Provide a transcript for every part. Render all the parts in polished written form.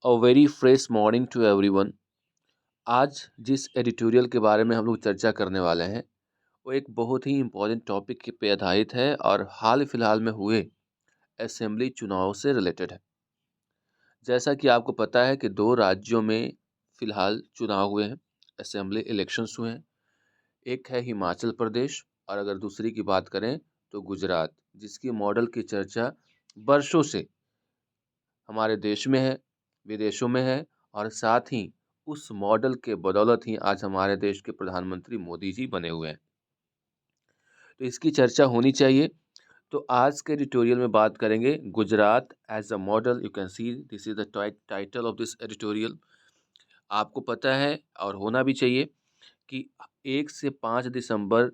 A very fresh morning to everyone. आज जिस editorial के बारे में हम लोग चर्चा करने वाले हैं वो एक बहुत ही इम्पोर्टेंट टॉपिक के पे आधारित है और हाल फिलहाल में हुए असेंबली चुनाव से रिलेटेड है। जैसा कि आपको पता है कि दो राज्यों में फिलहाल चुनाव हुए हैं, असेंबली इलेक्शंस हुए हैं। एक है हिमाचल प्रदेश और अगर दूसरी की बात करें तो गुजरात, जिसकी मॉडल की चर्चा वर्षों से हमारे देश में है, विदेशों में है और साथ ही उस मॉडल के बदौलत ही आज हमारे देश के प्रधानमंत्री मोदी जी बने हुए हैं। तो इसकी चर्चा होनी चाहिए। तो आज के एडिटोरियल में बात करेंगे Gujarat as a model. You can see this is the title of this editorial. आपको पता है और होना भी चाहिए कि 1 से 5 दिसंबर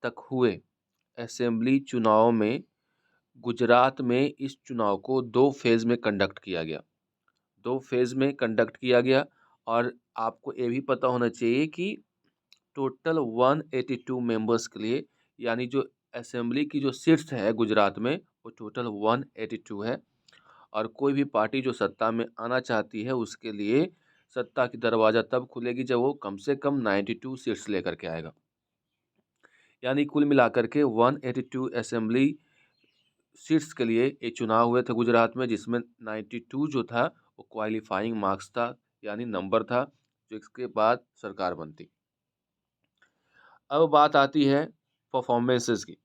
तक हुए असेंबली चुनाव में गुजरात में इस चुनाव को 2 फेज़ में कंडक्ट किया गया। 2 फेज़ में कंडक्ट किया गया और आपको ये भी पता होना चाहिए कि टोटल 182 मेंबर्स के लिए, यानी जो असेंबली की जो सीट्स है गुजरात में वो टोटल 182 है। और कोई भी पार्टी जो सत्ता में आना चाहती है उसके लिए सत्ता की दरवाज़ा तब खुलेगी जब वो कम से कम 92 सीट्स लेकर के आएगा। यानी कुल मिलाकर के 182 असेंबली सीट्स के लिए ये चुनाव हुए थे गुजरात में, जिसमें 92 जो था वो क्वालिफाइंग मार्क्स था, यानी नंबर था जो इसके बाद सरकार बनती। अब बात आती है परफॉर्मेंसेस की।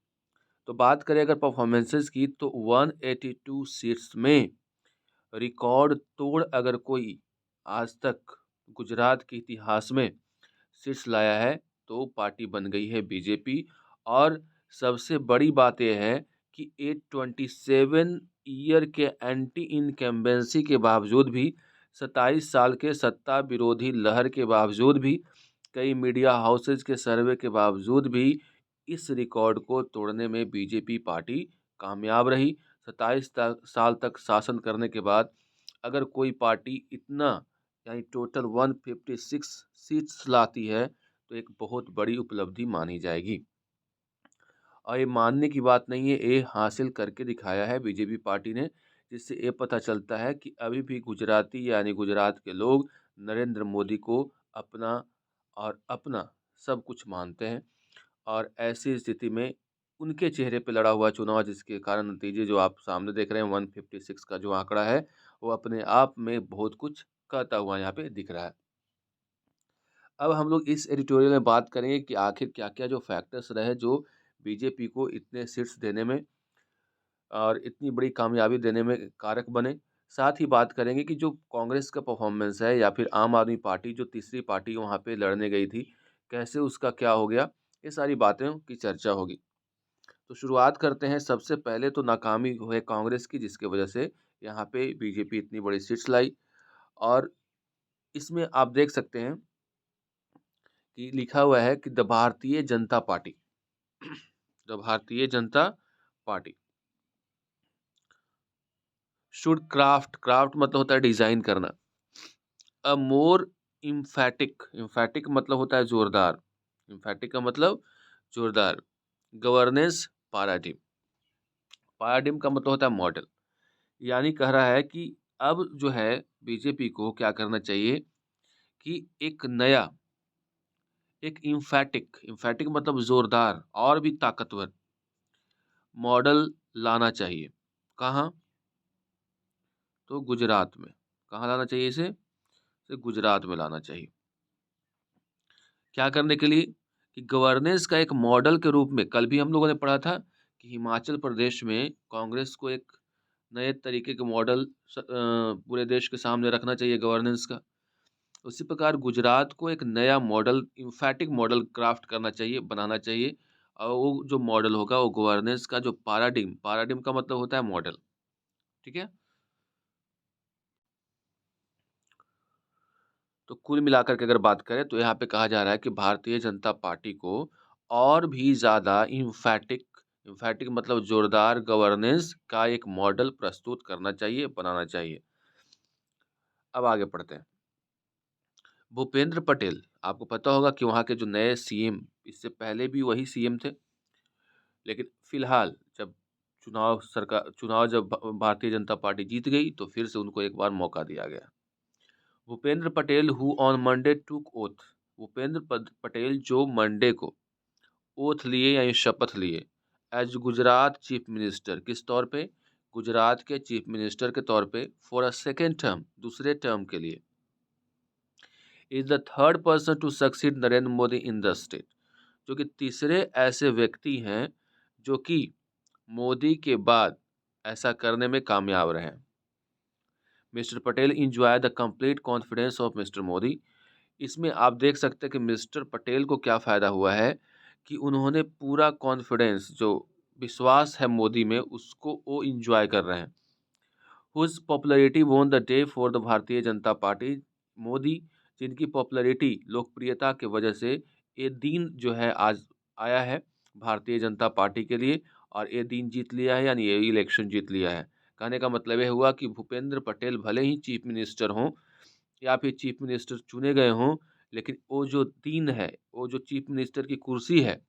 तो बात करें अगर परफॉर्मेंसेस की तो 182 सीट्स में रिकॉर्ड तोड़ अगर कोई आज तक गुजरात के इतिहास में सीट्स लाया है तो पार्टी बन गई है बीजेपी। और सबसे बड़ी बात यह है कि 827 ईयर के एंटी इनकम्बेंसी के बावजूद भी, 27 साल के सत्ता विरोधी लहर के बावजूद भी, कई मीडिया हाउसेज के सर्वे के बावजूद भी इस रिकॉर्ड को तोड़ने में बीजेपी पार्टी कामयाब रही। 27 साल तक शासन करने के बाद अगर कोई पार्टी इतना, यानी टोटल 156 सीट्स लाती है तो एक बहुत बड़ी उपलब्धि मानी जाएगी। और ये मानने की बात नहीं है, ये हासिल करके दिखाया है बीजेपी पार्टी ने, जिससे ये पता चलता है कि अभी भी गुजराती यानी गुजरात के लोग नरेंद्र मोदी को अपना और अपना सब कुछ मानते हैं। और ऐसी स्थिति में उनके चेहरे पे लड़ा हुआ चुनाव, जिसके कारण नतीजे जो आप सामने देख रहे हैं 156 का जो आंकड़ा है वो अपने आप में बहुत कुछ कहता हुआ यहाँ पे दिख रहा है। अब हम लोग इस एडिटोरियल में बात करेंगे कि आखिर क्या-क्या जो फैक्टर्स रहे जो बीजेपी को इतने सीट्स देने में और इतनी बड़ी कामयाबी देने में कारक बने। साथ ही बात करेंगे कि जो कांग्रेस का परफॉर्मेंस है या फिर आम आदमी पार्टी जो तीसरी पार्टी वहाँ पे लड़ने गई थी, कैसे उसका क्या हो गया? ये सारी बातों की चर्चा होगी। तो शुरुआत करते हैं। सबसे पहले तो नाकामी हुए कांग्रेस की, जिसकी वजह से यहाँ पे बीजेपी इतनी बड़ी सीट्स लाई। और इसमें आप देख सकते हैं कि लिखा हुआ है कि the Bharatiya Janata party the Bharatiya Janata party should craft मतलब होता है डिजाइन करना, अ मोर इम्फैटिक मतलब होता है जोरदार, इम्फैटिक का मतलब जोरदार, गवर्नेंस पैराडिम, पैराडिम का मतलब होता है मॉडल। यानी कह रहा है कि अब जो है बीजेपी को क्या करना चाहिए कि एक नया, एक इम्फैटिक मतलब जोरदार और भी ताकतवर मॉडल लाना चाहिए। कहाँ? तो गुजरात में। कहाँ लाना चाहिए इसे? इसे गुजरात में लाना चाहिए। क्या करने के लिए? कि गवर्नेंस का एक मॉडल के रूप में, कल भी हम लोगों ने पढ़ा था कि हिमाचल प्रदेश में कांग्रेस को एक नए तरीके के मॉडल पूरे देश के सामने रखना चाहिए गवर्नेंस का। उसी प्रकार गुजरात को एक नया मॉडल, एम्फैटिक मॉडल क्राफ्ट करना चाहिए, बनाना चाहिए। और वो जो मॉडल होगा वो गवर्नेंस का जो पैराडिम का मतलब होता है मॉडल, ठीक है? तो कुल मिलाकर के अगर बात करें तो यहाँ पे कहा जा रहा है कि भारतीय जनता पार्टी को और भी ज़्यादा एम्फैटिक मतलब जोरदार गवर्नेंस का एक मॉडल प्रस्तुत करना चाहिए, बनाना चाहिए। अब आगे बढ़ते हैं। भूपेंद्र पटेल, आपको पता होगा कि वहाँ के जो नए सीएम, इससे पहले भी वही सीएम थे, लेकिन फिलहाल जब चुनाव जब भारतीय जनता पार्टी जीत गई तो फिर से उनको एक बार मौका दिया गया। Bhupendra Patel who on Monday टूक ओथ। पटेल जो मंडे को ओथ लिए यानी शपथ लिए एज गुजरात चीफ मिनिस्टर, किस तौर पे? गुजरात के चीफ मिनिस्टर के तौर पे, फॉर अ सेकेंड टर्म, दूसरे टर्म के लिए। Is the third person to succeed Narendra Modi in the state, जो कि तीसरे ऐसे व्यक्ति हैं जो कि मोदी के बाद ऐसा करने में कामयाब रहे। Mister Patel enjoy the complete confidence of mister Modi. इसमें आप देख सकते हैं कि मिस्टर पटेल को क्या फ़ायदा हुआ है कि उन्होंने पूरा कॉन्फिडेंस, जो विश्वास है मोदी में, उसको वो इंजॉय कर रहे हैं। Whose popularity won the day for the Bharatiya Janata party. Modi जिनकी पॉपुलैरिटी, लोकप्रियता की वजह से ये दिन जो है आज आया है भारतीय जनता पार्टी के लिए, और ये दिन जीत लिया है, यानी ये इलेक्शन जीत लिया है। कहने का मतलब ये हुआ कि भूपेंद्र पटेल भले ही चीफ मिनिस्टर हों या फिर चीफ मिनिस्टर चुने गए हों, लेकिन वो जो दिन है, वो जो चीफ मिनिस्टर की कुर्सी है,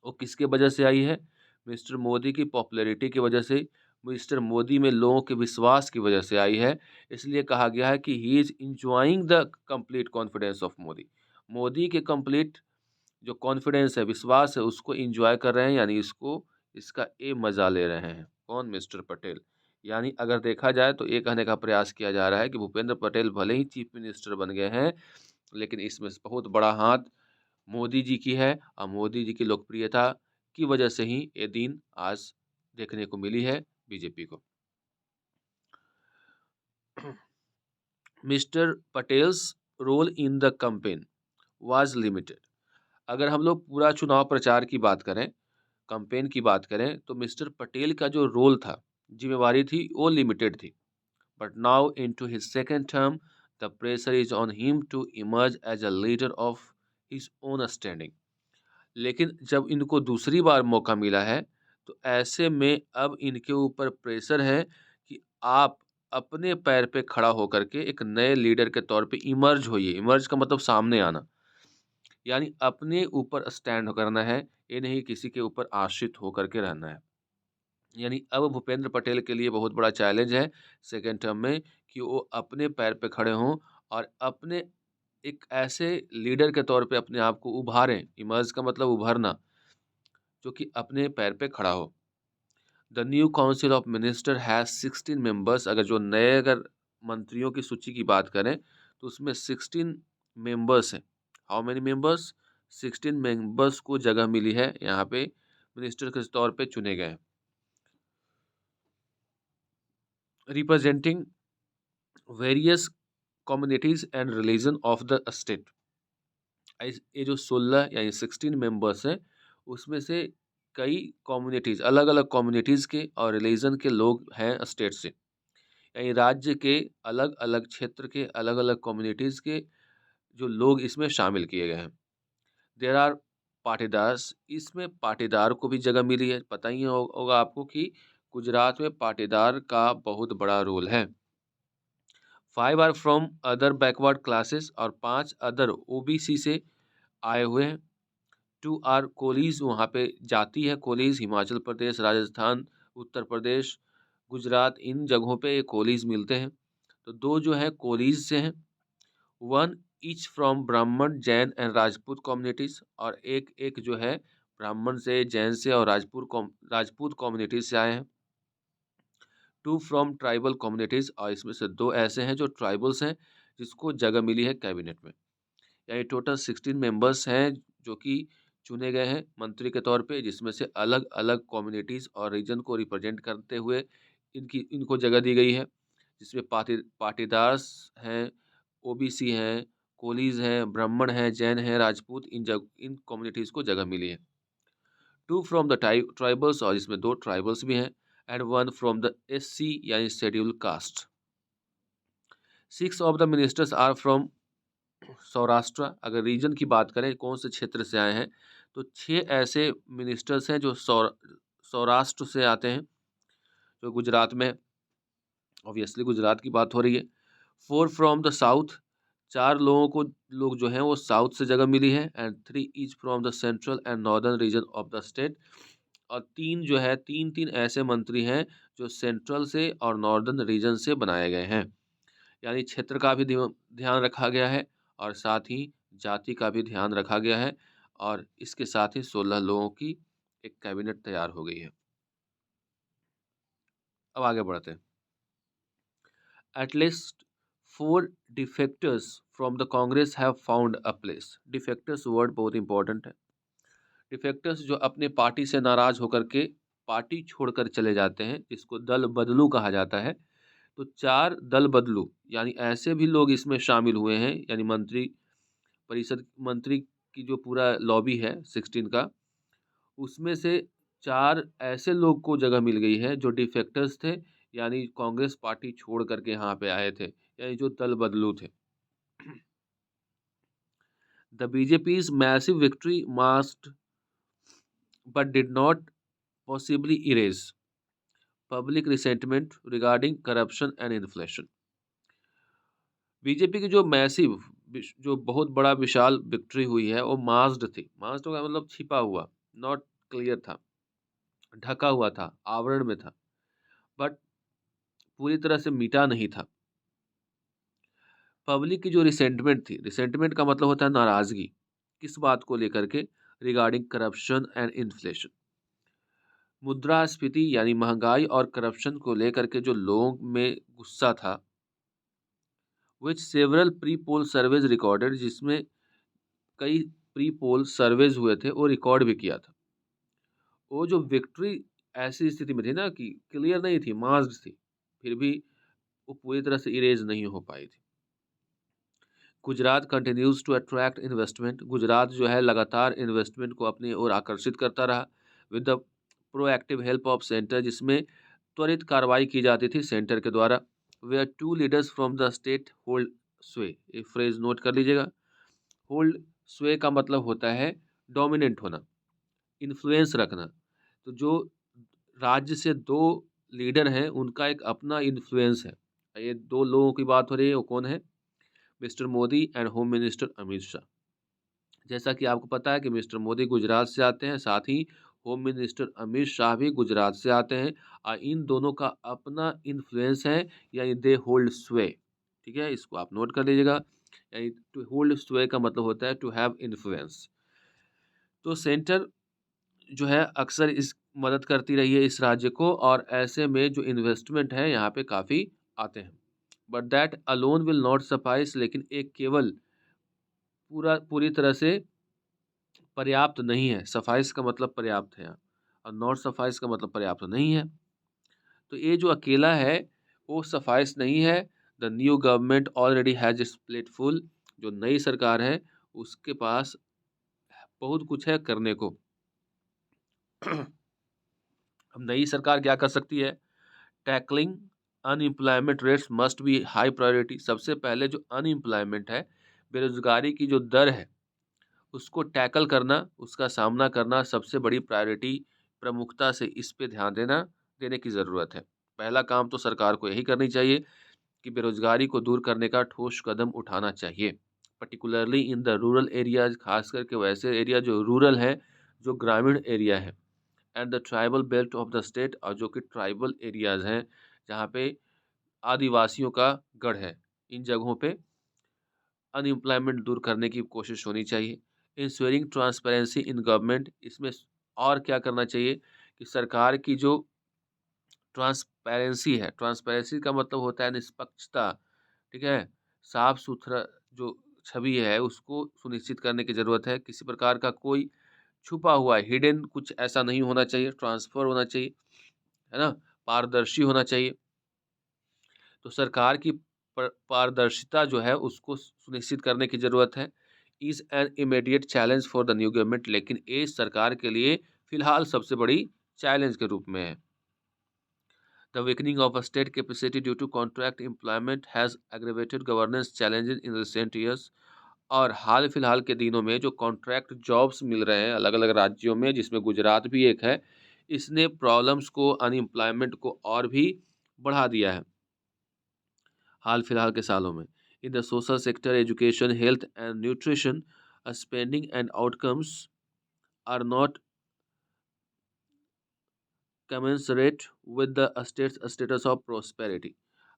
वो किसके वजह से आई है? मिस्टर मोदी की पॉपुलैरिटी की वजह से, मिस्टर मोदी में लोगों के विश्वास की वजह से आई है। इसलिए कहा गया है कि he is enjoying the complete confidence of Modi. Modi के कंप्लीट जो कॉन्फिडेंस है, विश्वास है, उसको एन्जॉय कर रहे हैं, यानी इसका ये मज़ा ले रहे हैं। कौन? मिस्टर पटेल। यानी अगर देखा जाए तो ये कहने का प्रयास किया जा रहा है कि भूपेंद्र पटेल भले ही चीफ मिनिस्टर बन गए हैं, लेकिन इसमें बहुत बड़ा हाथ मोदी जी की है, और मोदी जी की लोकप्रियता की वजह से ही ये दिन आज देखने को मिली है बीजेपी को। Mr Patel's role in the campaign was limited. अगर हम लोग पूरा चुनाव प्रचार की बात करें, कैंपेन की बात करें, तो मिस्टर पटेल का जो रोल था, जिम्मेवारी थी, वो लिमिटेड थी। But now into his second term the pressure is on him to emerge as a leader of his own standing. लेकिन जब इनको दूसरी बार मौका मिला है, तो ऐसे में अब इनके ऊपर प्रेशर है कि आप अपने पैर पे खड़ा होकर के एक नए लीडर के तौर पे इमर्ज होइए। इमर्ज का मतलब सामने आना, यानी अपने ऊपर स्टैंड करना है, ये नहीं किसी के ऊपर आश्रित होकर के रहना है। यानी अब भूपेंद्र पटेल के लिए बहुत बड़ा चैलेंज है सेकेंड टर्म में कि वो अपने पैर पे खड़े हों और अपने एक ऐसे लीडर के तौर पे अपने आप को उभारें। इमर्ज का मतलब उभरना, जो कि अपने पैर पे खड़ा हो। The new council of minister has 16 members. अगर मंत्रियों की सूची की बात करें, तो उसमें 16 मेंबर्स हैं। How many members? 16 मेंबर्स को जगह मिली है, यहाँ पे मिनिस्टर के तौर पे चुने गए हैं। Representing various communities and religion of the state. ये जो 16 यानी 16 मेंबर्स हैं, उसमें से कई कम्युनिटीज़, अलग-अलग कम्युनिटीज़ के और रिलीजन के लोग हैं स्टेट से। यानी राज्य के अलग-अलग क्षेत्र के अलग-अलग कम्युनिटीज़ के जो लोग इसमें शामिल किए गए हैं। There are Patidars. इसमें पाटीदार को भी जगह मिली है। पता ही होगा आपको कि गुजरात में पाटीदार का बहुत बड़ा रोल है। 5 are from other backward classes, और 5 अदर ओबीसी से आए हुए हैं। 2 आर कोलीज, वहाँ पे जाति है कोलीज। हिमाचल प्रदेश, राजस्थान, उत्तर प्रदेश, गुजरात, इन जगहों पे ये कोलीज मिलते हैं। तो 2 जो है कोलीज से हैं। 1 ईच फ्रॉम ब्राह्मण, जैन एंड राजपूत कम्युनिटीज़, और एक जो है ब्राह्मण से, जैन से और राजपूत कम्युनिटीज़ से आए हैं। 2 फ्रॉम ट्राइबल कम्युनिटीज़, और इसमें से 2 ऐसे हैं जो ट्राइबल्स हैं, जिसको जगह मिली है कैबिनेट में। यानी टोटल 16 मेंबर्स हैं जो कि चुने गए हैं मंत्री के तौर पे, जिसमें से अलग-अलग कम्युनिटीज़ और रीजन को रिप्रेजेंट करते हुए इनको जगह दी गई है। जिसमें पाटीदार्स हैं, ओबीसी हैं, कोलीज हैं, ब्राह्मण हैं, जैन हैं, राजपूत, इन कम्युनिटीज़ को जगह मिली है। 2 फ्रॉम द ट्राइबल्स, और इसमें 2 ट्राइबल्स भी हैं, एंड 1 फ्रॉम द एससी यानी schedule caste. 6 of the ministers are from Saurashtra. अगर रीजन की बात करें कौन से क्षेत्र से आए हैं, तो 6 ऐसे मिनिस्टर्स हैं जो सौराष्ट्र से आते हैं, जो गुजरात में, ऑब्वियसली गुजरात की बात हो रही है। 4 फ्रॉम द साउथ, 4 लोग जो हैं वो साउथ से जगह मिली है, and 3 each from the central and northern region of the state. और 3 जो है, 3-3 ऐसे मंत्री हैं जो सेंट्रल से और नॉर्दर्न रीजन से बनाए गए हैं। यानी क्षेत्र का भी ध्यान रखा गया है और साथ ही जाति का भी ध्यान रखा गया है और इसके साथ ही 16 लोगों की एक कैबिनेट तैयार हो गई है। अब आगे बढ़ते हैं। At least 4 defectors from the Congress have found a place. Defectors word बहुत इंपॉर्टेंट है। डिफेक्टर्स जो अपने पार्टी से नाराज होकर के पार्टी छोड़कर चले जाते हैं, इसको दल बदलू कहा जाता है। तो 4 दल बदलू यानी ऐसे भी लोग इसमें शामिल हुए हैं, यानी मंत्री परिषद मंत्री की जो पूरा लॉबी है 16 का, उसमें से 4 ऐसे लोग को जगह मिल गई है जो डिफेक्टर्स थे, यानी कांग्रेस पार्टी छोड़ करके यहाँ पे आए थे, यानी जो दल बदलू थे। The BJP's massive victory masked but did not possibly erase public resentment regarding corruption and inflation. BJP की जो मैसिव जो बहुत बड़ा विशाल विक्ट्री हुई है वो मास्क्ड थी। मास्क्ड का मतलब छिपा हुआ, नॉट क्लियर था, ढका हुआ था, आवरण में था, बट पूरी तरह से मिटा नहीं था। पब्लिक की जो रिसेंटमेंट थी, रिसेंटमेंट का मतलब होता है नाराजगी, किस बात को लेकर के? रिगार्डिंग करप्शन एंड इन्फ्लेशन, मुद्रास्फीति यानी महंगाई और करप्शन को लेकर के जो लोगों में गुस्सा था। Which several pre poll surveys recorded, जिसमें कई प्री पोल सर्वेज हुए थे, वो रिकॉर्ड भी किया था। वो जो विक्ट्री ऐसी स्थिति में थी ना कि क्लियर नहीं थी, मास्क्ड थी, फिर भी वो पूरी तरह से इरेज नहीं हो पाई थी। Gujarat continues to attract investment, Gujarat जो है लगातार इन्वेस्टमेंट को अपनी ओर आकर्षित करता रहा with the proactive help of centre, जिसमें त्वरित कार्रवाई की जाती थी सेंटर के द्वारा। Where 2 leaders from the state hold sway, ये फ्रेज नोट कर लीजिएगा। होल्ड स्वे का मतलब होता है डोमिनेंट होना, इन्फ्लुएंस रखना। तो जो राज्य से 2 लीडर हैं उनका एक अपना इन्फ्लुएंस है। ये 2 लोगों की बात हो रही है, वो कौन है? Mister Modi and home minister Amit Shah. जैसा कि आपको पता है कि मिस्टर मोदी गुजरात से आते हैं, साथ ही होम मिनिस्टर अमित शाह भी गुजरात से आते हैं और इन दोनों का अपना इन्फ्लुएंस है, यानी दे होल्ड स्वे। ठीक है, इसको आप नोट कर लीजिएगा। यानी टू होल्ड स्वे का मतलब होता है टू हैव इन्फ्लुएंस। तो सेंटर जो है अक्सर इस मदद करती रही है इस राज्य को, और ऐसे में जो इन्वेस्टमेंट है यहाँ पे काफ़ी आते हैं। But that alone will not suffice, लेकिन एक केवल पूरी तरह से पर्याप्त नहीं है। सफाइस का मतलब पर्याप्त है यहाँ, और नॉट सफाइस का मतलब पर्याप्त नहीं है। तो ये जो अकेला है वो सफाइस नहीं है। The new government already has its plate full, जो नई सरकार है उसके पास बहुत कुछ है करने को। अब नई सरकार क्या कर सकती है? Tackling unemployment rates must be high priority. सबसे पहले जो अनएम्प्लॉयमेंट है, बेरोजगारी की जो दर है, उसको टैकल करना, उसका सामना करना सबसे बड़ी प्रायोरिटी, प्रमुखता से इस पे ध्यान देने की ज़रूरत है। पहला काम तो सरकार को यही करनी चाहिए कि बेरोजगारी को दूर करने का ठोस कदम उठाना चाहिए, particularly in the rural areas, खास करके वैसे एरिया जो रूरल है, जो ग्रामीण एरिया है, and the tribal belt of the state, और जो कि ट्राइबल एरियाज हैं जहाँ पे आदिवासियों का गढ़ है, इन जगहों पे अनएम्प्लॉयमेंट दूर करने की कोशिश होनी चाहिए। इंश्योरिंग ट्रांसपेरेंसी इन गवर्नमेंट, इसमें और क्या करना चाहिए कि सरकार की जो ट्रांसपेरेंसी है, ट्रांसपेरेंसी का मतलब होता है निष्पक्षता, ठीक है, साफ सुथरा जो छवि है उसको सुनिश्चित करने की ज़रूरत है। किसी प्रकार का कोई छुपा हुआ हिडन कुछ ऐसा नहीं होना चाहिए, ट्रांसफ़र होना चाहिए, है ना? पारदर्शी होना चाहिए। तो सरकार की पारदर्शिता जो है उसको सुनिश्चित करने की ज़रूरत है। Is an immediate challenge for the new government, लेकिन ये सरकार के लिए फ़िलहाल सबसे बड़ी चैलेंज के रूप में है। The weakening of a state capacity due to contract employment has aggravated governance challenges in recent years, और हाल फिलहाल के दिनों में जो कॉन्ट्रैक्ट जॉब्स मिल रहे हैं अलग-अलग राज्यों में, जिसमें गुजरात भी एक है, इसने प्रॉब्लम्स को, अनएम्प्लॉयमेंट को और भी बढ़ा दिया है हाल फिलहाल के सालों में। In the social sector, education, health and nutrition, spending and outcomes are not commensurate with the state's status of prosperity।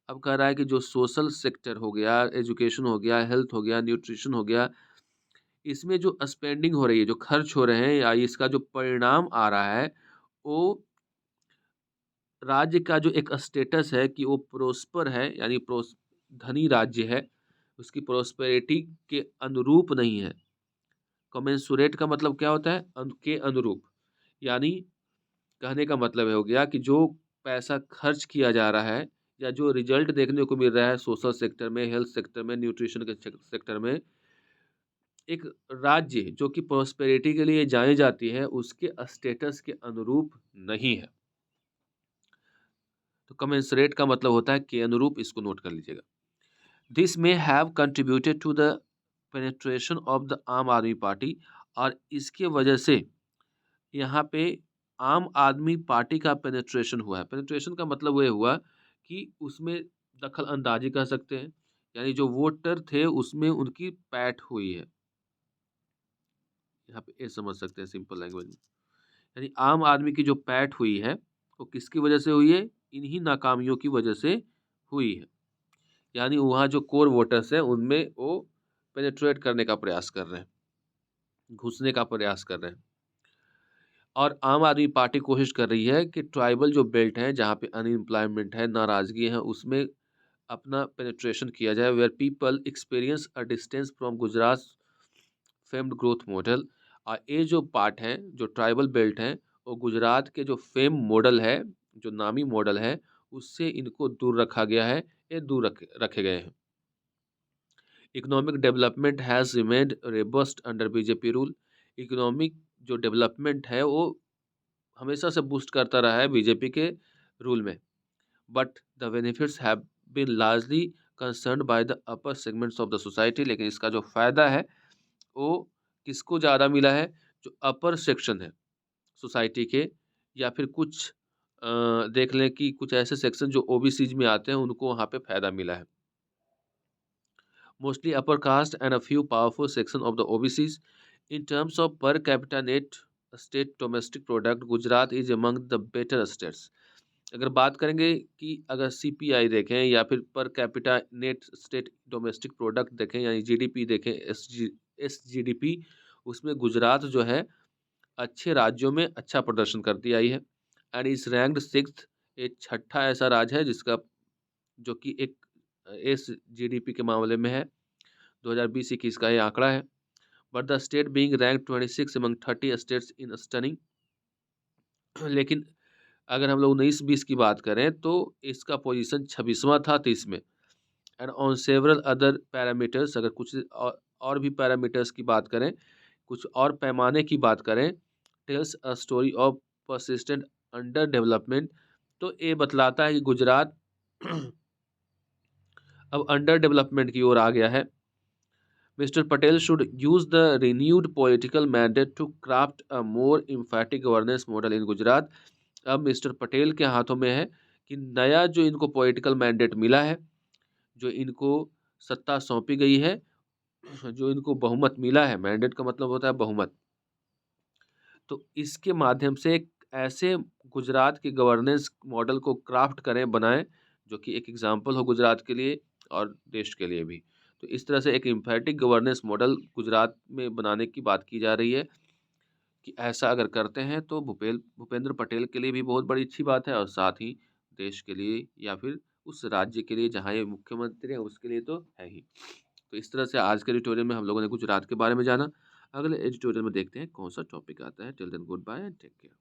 अब कह रहा है कि जो सोशल सेक्टर हो गया, एजुकेशन हो गया, हेल्थ हो गया, न्यूट्रिशन हो गया, इसमें जो स्पेंडिंग हो रही है, जो खर्च हो रहे हैं या इसका जो परिणाम आ रहा है, वो राज्य का जो एक स्टेटस है कि वो प्रोस्पर है, यानी धनी राज्य है, उसकी प्रोस्पेरिटी के अनुरूप नहीं है। कमेंसुरेट का मतलब क्या होता है? के अनुरूप। यानी कहने का मतलब ये हो गया कि जो पैसा खर्च किया जा रहा है या जो रिजल्ट देखने को मिल रहा है सोशल सेक्टर में, हेल्थ सेक्टर में, न्यूट्रिशन के सेक्टर में, एक राज्य जो कि प्रोस्पेरिटी के लिए जानी जाती है, उसके स्टेटस के अनुरूप नहीं है। तो कमेंसरेट का मतलब होता है के अनुरूप, इसको नोट कर लीजिएगा। This may have contributed to the penetration of the Aam Aadmi party, और इसके वजह से यहाँ पे आम आदमी पार्टी का पेनिट्रेशन हुआ है। पेनिट्रेशन का मतलब ये हुआ कि उसमें दखल अंदाजी कह सकते हैं, यानी जो वोटर थे उसमें उनकी पैठ हुई है। यहाँ पे ये समझ सकते हैं सिंपल लैंग्वेज में, यानी आम आदमी की जो पैठ हुई है वो किसकी वजह से हुई है? इन्हीं नाकामियों की वजह से हुई है। यानी वहाँ जो कोर वोटर्स हैं उनमें वो पेनिट्रेट करने का प्रयास कर रहे हैं, घुसने का प्रयास कर रहे हैं। और आम आदमी पार्टी कोशिश कर रही है कि ट्राइबल जो बेल्ट है, जहाँ पे अनएम्प्लॉयमेंट है, नाराज़गी है, उसमें अपना पेनिट्रेशन किया जाए, where people experience a distance from Gujarat famed growth model. और ये जो पार्ट हैं, जो ट्राइबल बेल्ट हैं, वो गुजरात के जो फेम मॉडल है, जो नामी मॉडल है, उससे इनको दूर रखा गया है, ये दूर रखे गए हैं। Economic development has remained robust under BJP rule. Economic जो डेवलपमेंट है वो हमेशा से बूस्ट करता रहा है बीजेपी के रूल में, but the benefits have been largely concerned by the upper segments of the society. लेकिन इसका जो फ़ायदा है वो किसको ज़्यादा मिला है? जो अपर सेक्शन है सोसाइटी के, या फिर कुछ देख लें कि कुछ ऐसे सेक्शन जो ओबीसीज में आते हैं, उनको वहाँ पे फ़ायदा मिला है। Mostly upper caste and a few powerful section of the OBCs. In terms of per capita net state domestic product, Gujarat is among the better states. अगर बात करेंगे कि अगर सीपीआई देखें या फिर per capita net state domestic product देखें, यानी जीडीपी देखें, एसजीडीपी, उसमें गुजरात जो है अच्छे राज्यों में अच्छा प्रदर्शन करती आई है, एंड इज रैंक्ड सिक्स्थ। एक छठा ऐसा राज्य है जिसका जो कि एक एस जीडीपी के मामले में है। 2020-21 का ये आंकड़ा है। But the state being rank 26 among 30 states in stunning. लेकिन अगर हम लोग 19-20 की बात करें तो इसका पोजीशन 26वां था 30 में। And on several other parameters, अगर कुछ और भी पैरामीटर्स की बात करें, कुछ और पैमाने की बात करें, tales a story of persistent under development, तो ये बतलाता है कि गुजरात अब अंडर डेवलपमेंट की ओर आ गया है। Mr. Patel should use the renewed political mandate to craft a more emphatic governance model in Gujarat. अब मिस्टर पटेल के हाथों में है कि नया जो इनको पॉलिटिकल मैंडेट मिला है, जो इनको सत्ता सौंपी गई है, जो इनको बहुमत मिला है, मैंडेट का मतलब होता है बहुमत, तो इसके माध्यम से एक ऐसे गुजरात के गवर्नेंस मॉडल को क्राफ्ट करें, बनाएं, जो कि एक एग्जाम्पल हो गुजरात के लिए और देश के लिए भी। तो इस तरह से एक एम्फैटिक गवर्नेंस मॉडल गुजरात में बनाने की बात की जा रही है कि ऐसा अगर करते हैं तो भूपेंद्र पटेल के लिए भी बहुत बड़ी अच्छी बात है, और साथ ही देश के लिए या फिर उस राज्य के लिए जहाँ ये मुख्यमंत्री हैं उसके लिए तो है ही। तो इस तरह से आज के एडिटोरियल में हम लोगों ने गुजरात के बारे में जाना। अगले एडिटोरियल में देखते हैं कौन सा टॉपिक आता है। Till then good bye and take care.